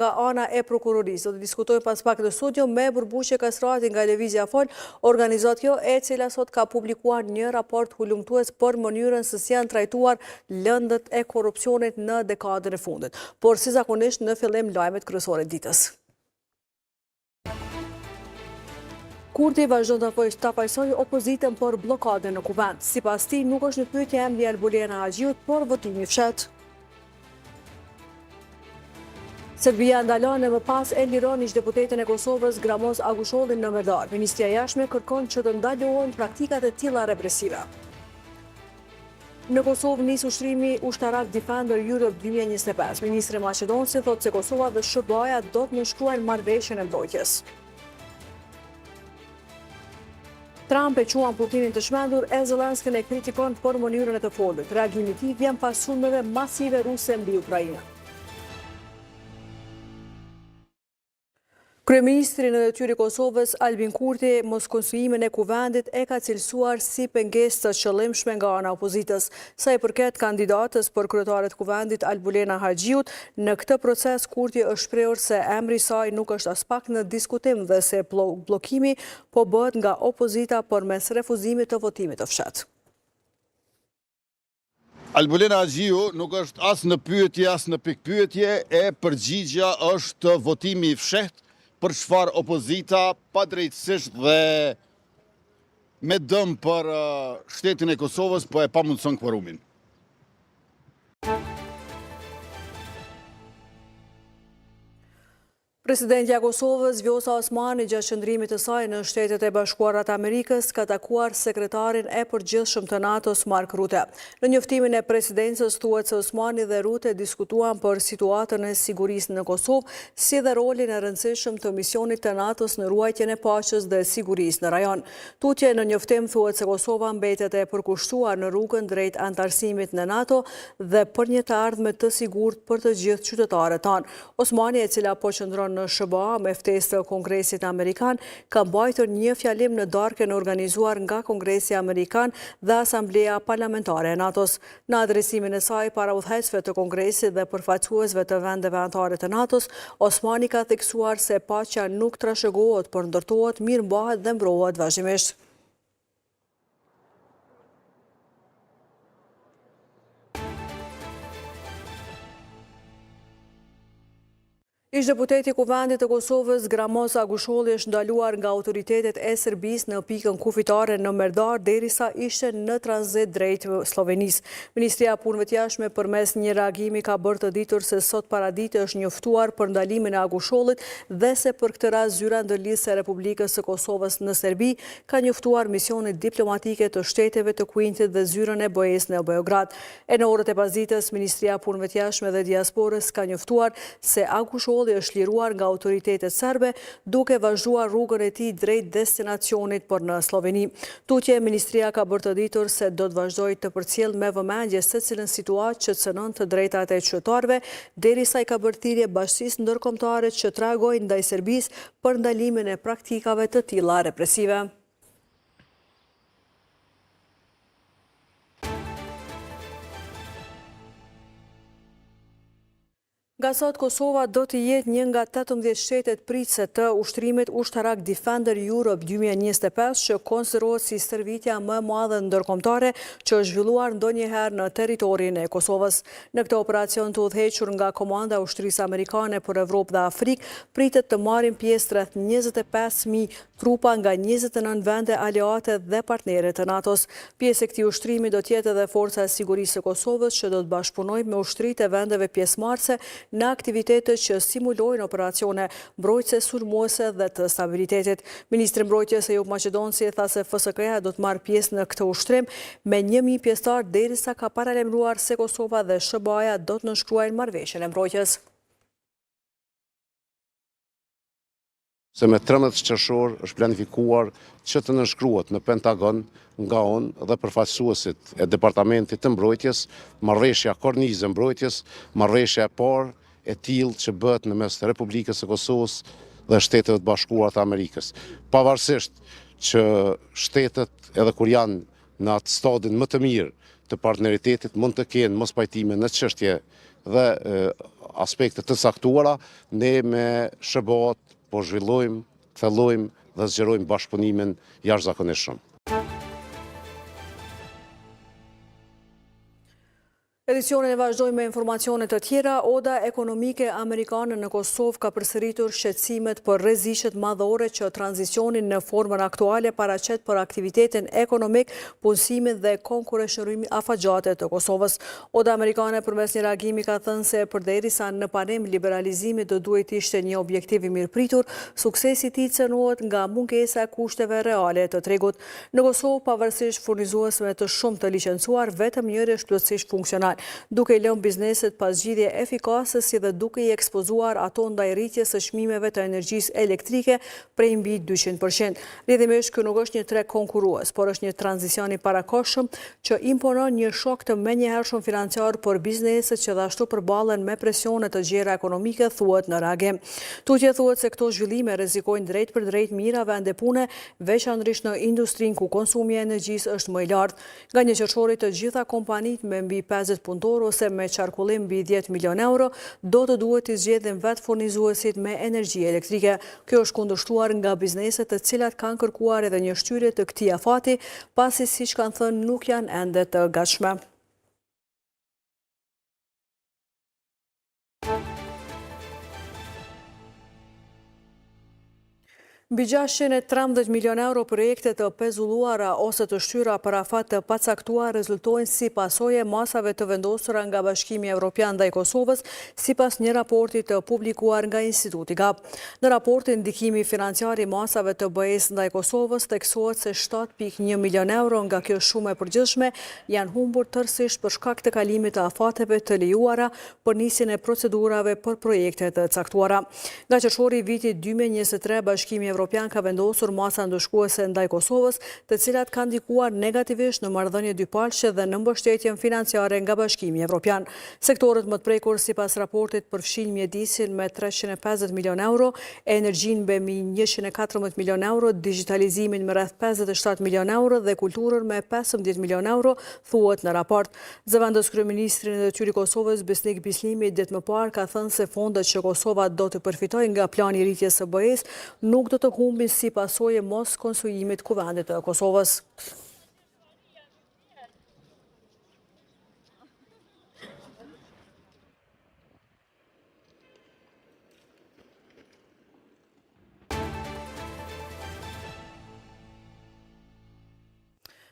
Nga ana e prokurorisë. Do të diskutojmë pas pak në studio me Burbuqe Kasrati nga Lëvizja Fol, organizat kjo e cila sot ka publikuar një raport hulumtues për mënyrën se si janë trajtuar lëndët e korrupsionit në dekadën e fundit. Por si zakonisht në fillim lajmet kryesore ditës. Kurti vazhdon të pajsojë opozitën për blokadën në kuvend. Sipas tij nuk është në pyetje emri Albulena Hagjiut, por votimi i fshehtë. Serbia ndalon e më pas e liron ish-deputetën e Kosovës Gramoz Agushollin në Merdar. Ministria e Jashtme kërkon që të ndalohen praktikat e tilla represive. Në Kosovë nis ushtrimi ushtarak Defender Europe 2025. Ministri maqedonsi thotë se Kosova dhe SBA-ja do të nënshkruajnë marrëveshjen e mbrojtjes. Trump e quan Putinin të shmendur, e Zelenskën e kritikon për mënyrën e të folur. Reagimi i tij vjen pas sulmeve masive ruse mbi Ukrainë. Kryeministri në detyrë i Kosovës, Albin Kurti, moskonstruimin e kuvendit e ka cilësuar si pengesë të qëllimshme nga ana opozitës. Sa i përket kandidatës për kryetare të kuvendit Albulena Hagjiut, në këtë proces Kurti është shprehur se emri i saj nuk është as pak në diskutim dhe se bllokimi po bëhet nga opozita përmes refuzimit të votimit të fshehtë. Albulena Hagjiu nuk është as në pyetje as në pikpyetje, e përgjigja është votimi i fshehtë për çfarë opozita padrejtësisht dhe me dëm për shtetin e Kosovës po e pamundson kvorumin. Presidentja e Kosovës, Vjosa Osmani, gjatë qëndrimit të saj në Shtetet e Bashkuara të Amerikës, ka takuar sekretarin e përgjithshëm të NATO-s, Mark Rutte. Në njoftimin e presidencës thuhet se Osmani dhe Rutte diskutuan për situatën e sigurisë në Kosovë, si dhe rolin e rëndësishëm të misionit të NATO-s në ruajtjen e paqes dhe sigurisë në rajon. Tutje në njoftim thuhet se Kosova mbetet e përkushtuar në rrugën drejt antarësimit në NATO dhe për një të ardhme të sigurt për të gjithë qytetarët tanë. Osmani, e cila po qëndron në SBA me ftesë të Kongresit Amerikan, ka mbajtur një fjalim në darkën organizuar nga Kongresi Amerikan dhe Asambleja Parlamentare e NATO-s. Në adresimin e saj para udhëheqësve të Kongresit dhe përfaqësuesve të vendeve anëtare të NATO-s, Osmani ka theksuar se paqja nuk trashëgohet, por ndërtohet, mirëmbahet dhe mbrohet vazhdimisht. Ish-deputeti i kuvendit të Kosovës, Gramoz Agusholli, është ndaluar nga autoritetet e Serbisë në pikën kufitare në Merdar derisa ishte në tranzit drejt Slovenisë. Ministria e Punëve të Jashtme përmes një reagimi ka bërë të ditur se sot paradite është njoftuar për ndalimin e Agushollit dhe se për këtë rast zyra ndërlidhëse e Republikës së Kosovës në Serbi ka njoftuar misionet diplomatike të shteteve të Kuintit dhe zyrën e BE-s në Beograd. E në orët e pasdites, Ministria e Punëve të Jashtme dhe Diasporës ka njoftuar se Agusholli është liruar nga autoritetet serbe duke vazhduar rrugën e tij drejt destinacionit për në Sloveni. Tutje, ministria ka bërë të ditur se do të vazhdojë të përcjell me vëmendje secilën situatë që cënon të drejtat e qytetarëve, derisa i ka bërë thirrje bashkisë ndërkombëtare që të reagojnë ndaj Serbisë për ndalimin e praktikave të tilla represive. Nga sot, Kosova do të jetë një nga 18 shtetet pritëse të ushtrimit ushtarak Defender Europe 2025, që konsiderohet si stërvitja më e madhe ndërkombëtare që është zhvilluar ndonjëherë në territorin e Kosovës. Në këtë operacion të udhëhequr nga Komanda e Ushtrisë Amerikane për Evropë dhe Afrikë, pritet të marrin pjesë rreth 25.000 trupa nga 29 vende aleate dhe partnere të NATO-s. Pjesë e këtij ushtrimi do të jetë edhe Forca e Sigurisë së Kosovës, që do të bashkëpunojë me ushtritë e vendeve pjesëmarrëse në aktivitetet që simulojnë operacione mbrojtëse, sulmuese dhe të stabilitetit. Ministri i Mbrojtjes Ejup Maqedonsi tha se FSK-ja do të marrë pjesë në këtë ushtrim me 1.000 pjesëtar, derisa ka paralajmëruar se Kosova dhe SBA-ja do të nënshkruajnë marrëveshjen e mbrojtjes. Se me 13 qershor është planifikuar që të nënshkruhet në Pentagon nga unë dhe përfaqësuesit e Departamentit të Mbrojtjes, marrëveshja kornizë mbrojtjes, marrëveshja e parë e tillë që bëhet në mes të Republikës së Kosovës dhe Shteteve të Bashkuara të Amerikës. Pavarësisht që shtetet, edhe kur janë në atë stadin më të mirë të partneritetit, mund të kenë mospajtime në çështje dhe aspekte të saktuara, ne me SHBA-t po zhvillojmë, thellojmë dhe zgjerojmë bashkëpunimin jashtëzakonisht shumë. Edicionin e vazhdojmë me informacionet të tjera. Oda ekonomike amerikane në Kosovë ka përsëritur shqetësimet për rreziqet madhore që tranzicionin në formën aktuale paraqet për aktivitetin ekonomik, punësimin dhe konkurrenshmërimin afatgjate të Kosovës. Oda amerikane përmes një reagimi ka thënë se përderisa në panem liberalizimi do duhet ishte një objektiv i mirëpritur, suksesi i tij cënohet nga mungesa e kushteve reale të tregut. Në Kosovë, pavarësisht furnizuesve të shumë të licencuar, vetëm njëri është plotësisht funksional, duke i lënë bizneset pas zgjidhje efikase si dhe duke i ekspozuar ato ndaj rritjes së çmimeve të energjisë elektrike prej mbi 200%. Lidhimisht, ky nuk është një treg konkurrues, por është një tranzicion i parakohshëm që imponon një shok të menjëhershëm financiar për bizneset që dhe ashtu përballen me presione të gjera ekonomike, thuhet në reagim. Tutje thuhet se këto zhvillime rrezikojnë drejt për drejt mira vende pune, veçanërisht në industrinë ku konsumi i energjisë është më i lartë. Nga një qershori të gjitha kompanitë me mbi 50 punëtor ose me qarkullim mbi 10 milion euro do të duhet të zgjedhin vetë furnizuesit me energji elektrike. Kjo është kundërshtuar nga bizneset të cilat kanë kërkuar edhe një shtyrie të këtij afati, pasi siç kanë thënë nuk janë ende të gatshme. Mbi 613 milion euro projekte të pezulluara ose të shtyra për afat të pacaktuar rezultojnë si pasojë masave të vendosura nga Bashkimi Evropian ndaj Kosovës, sipas një raporti të publikuar nga Instituti GAP. Në raportin, ndikimi financiar i masave të BE-s ndaj Kosovës theksohet se 7.1 milion euro nga kjo shumë e përgjithshme janë humbur tërësisht për shkak të kalimit të afateve të lejuara për nisjen e procedurave për projekte të caktuara. Nga qershori i vitit 2023, Bashkimi Evropian ka vendosur masa ndëshkuese ndaj Kosovës, të cilat kanë ndikuar negativisht në marrëdhënie dypalëshe dhe në mbështetjen financiare nga Bashkimi Evropian. Sektorët më të prekur sipas raportit përfshin mjedisin me 350 milion euro, energjinë me mbi 114 milion euro, digitalizimin me rreth 57 milion euro dhe kulturën me 15 milion euro, thuhet në raport. Zëvendës kryeministri i detyrit Kosovës Besnik Bislimi ditë më parë ka thënë se fondet që Kosova do të përfitojë nga plani i rritjes së BE-s nuk do të humbin si pasojë mos konsolidimit kuvendit të Kosovës.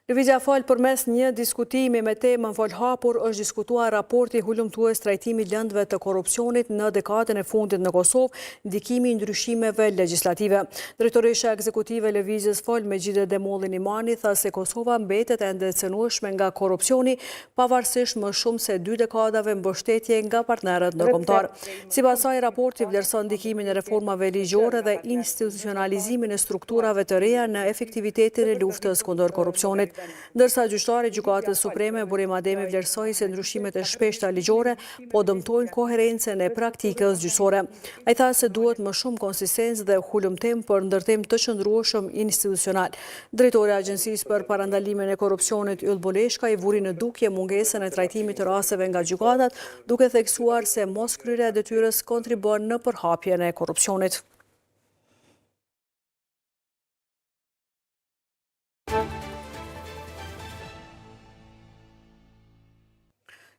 Lëvizja fal përmes një diskutimi me temën folhapur është diskutuar raporti hulumtues trajtimi lëndëve të korrupsionit në dekadën e fundit në Kosovë, ndikimi i ndryshimeve legjislative. Drejtoresha ekzekutive e lëvizjes fal Megjide Demollin Imani tha se Kosova mbetet ende e cënueshme nga korrupsioni, pavarësisht më shumë se 2 dekadave mbështetje nga partnerët ndërkombëtar. Sipas saj, raporti vlerëson ndikimin e reformave ligjore dhe institucionalizimin e strukturave të reja në efektivitetin e luftës kundër korrupsionit. Ndërsa gjyqtari i Gjykatës Supreme Burim Ademi vlerësoi se ndryshimet e shpeshta ligjore po dëmtojnë koherencën e praktikës gjyqësore. Ai tha se duhet më shumë konsistencë dhe hulumtim për ndërtim të qëndrueshëm institucional. Drejtori i Agjencisë për Parandalimin e Korrupsionit Yll Boleshka i vuri në dukje mungesën e trajtimit të rasteve nga gjykatat, duke theksuar se moskryerja e detyrës kontribon në përhapjen e korrupsionit.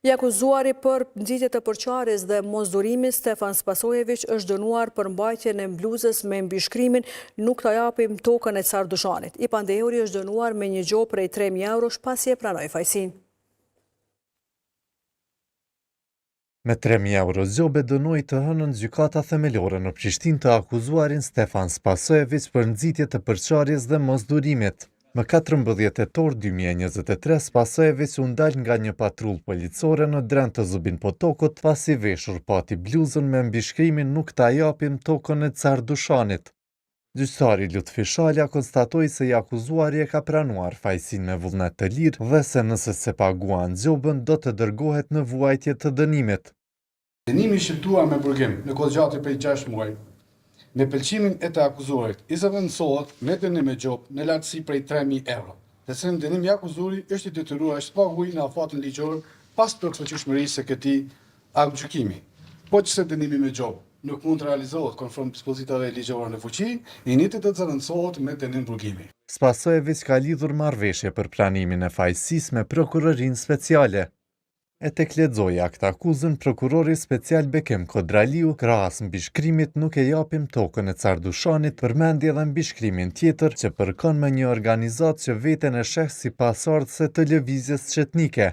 I akuzuari për nxitje të përçarjes dhe mosdurimit Stefan Spasojević është dënuar për mbajtjen e bluzës me mbishkrimin "Nuk ta japim tokën e Cardushanit". I Pandehuri është dënuar me një gjop prej 3.000 eurosh pasi e pranoi fajsinë. Me 3.000 euro zgjobe dënoi të hënën gjykata themelore në Prishtinë të akuzuarin Stefan Spasojević për nxitje të përçarjes dhe mosdurimit. Më 14 tetor 2023, Spasojević u ndal nga një patrull policore në Dren të Zubin Potokut, pasi veshur pati bluzën me mbishkrimin "Nuk ta japim tokën e Cardushanit". Gjyqtari Lutfi Shalja konstatoi se i akuzuari e ka pranuar fajsinë me vullnet të lirë dhe se nëse se paguan gjobën do të dërgohet në vuajtje të dënimit. Dënimi shqiptuar me burgim në kohë gjatë prej 6 muaj, me pëlqimin e të akuzuarit, i zëvendësohet me dënim me gjop në lartësi prej 3.000 euro. Dhe se në dënim i akuzuri është i detyruar të paguajë në afatën ligjor pas përktheshmërisë së këtij aktgjykimi. Po që se dënimi me gjobë nuk mund të realizohet konform dispozitave ligjore në fuqi, i njëjtë do të zëvendësohet me dënim burgimi. Spasojevic ka lidhur marrëveshje për planimin e fajësisë me prokurorinë speciale. E tek lexoi akt akuzën, prokurori special Bekim Kodraliu krahas mbishkrimit nuk e japim tokën e Cardushanit, përmendi edhe mbishkrimin tjetër që përkon me një organizatë që veten e sheh si pasardhëse të lëvizjes çetnike.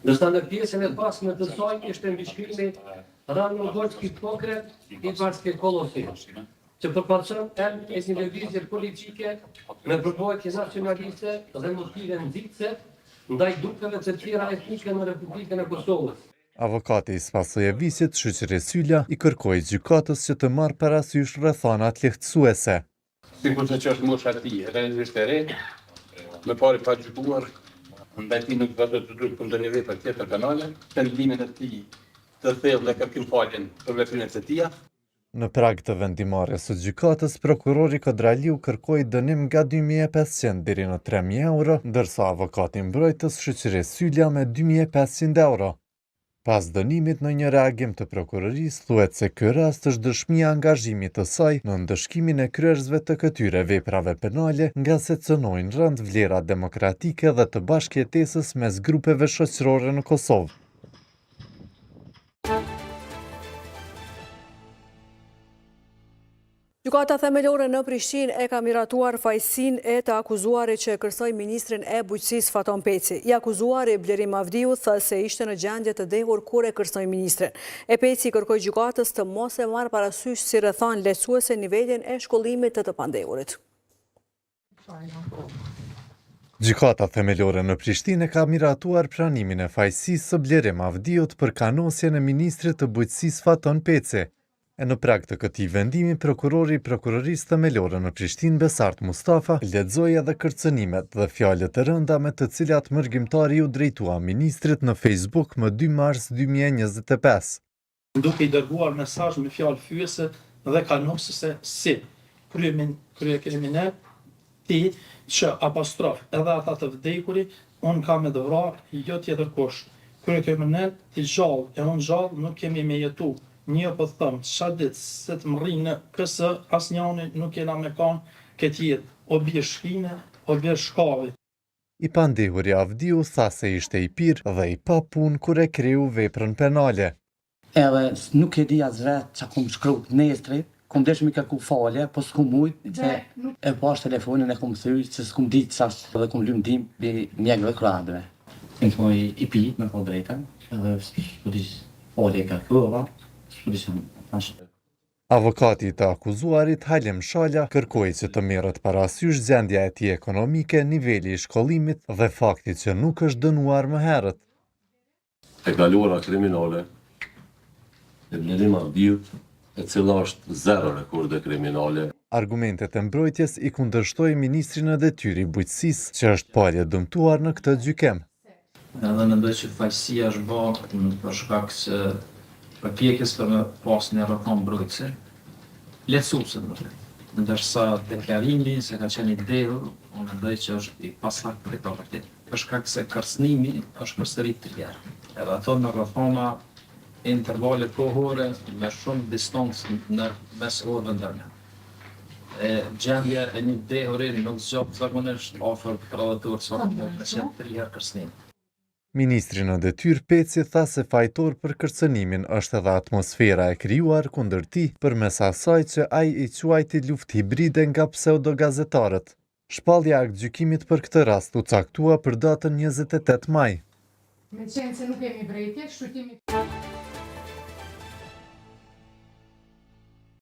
Ndërsa në pjesën e pasme të saj ishte mbishkrimi Ranogorski Pokret i Varske Kolosi, që përfaqëson e një lëvizje politike me përvojtje nacionaliste dhe motive nxitëse ndaj grupeve të tjera etnike në Republikën e Kosovës. Avokati i Spasojevicit, Shoqëri Sylla, i kërkoi gjykatës që të marrë parasysh rrethanat lehtësuese. Sikur se që është mosha e tij, realisht e re, me pari pa gjykuar, ndaj tij nuk vazhdoi të drejtë për ndonjë vepër tjetër penale, tendimin e tij të thellë dhe kërkim faljen për veprimet e tija. Në prag të vendimarrjes së gjykatës, prokurori Kodraliu kërkoi dënim nga 2.500 deri në 3.000 euro, ndërsa avokati mbrojtës Shoqëri Sylla me 2.500 euro. Pas dënimit në një reagim të prokurorisë, thuhet se ky rast është dëshmi e angazhimit të saj në ndëshkimin e kryerësve të këtyre veprave penale, nga se cënojnë rënd vlera demokratike dhe të bashkëjetesës mes grupeve shoqërore në Kosovë. Gjykata themelore në Prishtinë e ka miratuar fajësinë e të akuzuarit që e kërcoi ministrin e bujqësisë Faton Peci. I akuzuari Blerim Avdiu tha se ishte në gjendje të dehur kur e kërcoi ministrin. E Peci kërkoi gjykatës të mos e marrë parasysh si rrethan lehtësuese nivelin e shkollimit të pandehurit. Gjykata themelore në Prishtinë ka miratuar pranimin e fajësisë së Blerim Avdiut për kanosjen e ministrit të bujqësisë Faton Peci. E në prag të këtij vendimi, prokurori i prokurorisë themelore në Prishtinë, Besart Mustafa, lexoi edhe kërcënimet dhe fjalët e rënda me të cilat mërgjimtari u drejtua ministrit në Facebook më 2 mars 2025. Duke i dërguar mesazh me fjalë fyese dhe kanosëse si kryekriminal ti që apostrof edhe ata të vdekuri, unë kam e dëvrar, jo tjetër kush. Kryekriminal ti gjallë e unë gjallë nuk kemi me jetu. Një po thëmë, qa ditë se të më rrinë në kësë, asë njani nuk jena me kanë këtë jetë, o bje shkine, o bje shkavi. I pandehuri Avdiu tha se ishte i pirë dhe i pa punë kur e kreu veprën penale. Edhe nuk e di as vetë që kum shkru nestrit, kum desh mi kërku falje, po s'kum mujtë, e pash telefonin e kum thyj, që s'kum ditë qash dhe kum lymë dim për mjekve kradve. Në të moj i pi, me po drejta, edhe s'pudis falje kërkuva, Avokati të akuzuarit Halim Shala kërkoi që të merret parasysh gjendja e tij ekonomike, niveli i shkollimit dhe fakti që nuk është dënuar më herët. E kaluara kriminale e Blerim Avdiut, e cila është 0 rekorde kriminale. Argumentet e mbrojtjes i kundërshtoi ministrin e detyrë i bujqësisë, që është palë dëmtuar në këtë gjykim. Edhe mendoj që fajësia është bërë për shkak se përpjekjes për me pas një rrethon mbrojtëse, lehtësuese ndërsa deklarimi se ka qenë i dehur, unë mendoj që është i pasaktë për shkak se kërcënimi është përsërit të tjerë. Edhe ato në rrethona intervale kohore me shumë distancë në mes orëve ndërmjet. Gjendja e një dehuri nuk zgjat zakonisht afër 30 orë sa me qenë 3 herë kërcënim. Ministri në detyrë Peci tha se fajtor për kërcënimin është edhe atmosfera e krijuar kundër tij përmes asaj që ai i quajti luftë hibride nga pseudogazetarët. Shpallja e aktgjykimit për këtë rast u caktua për datën 28 maj. Me qenë se nuk kemi vrejtje, shqyrtimi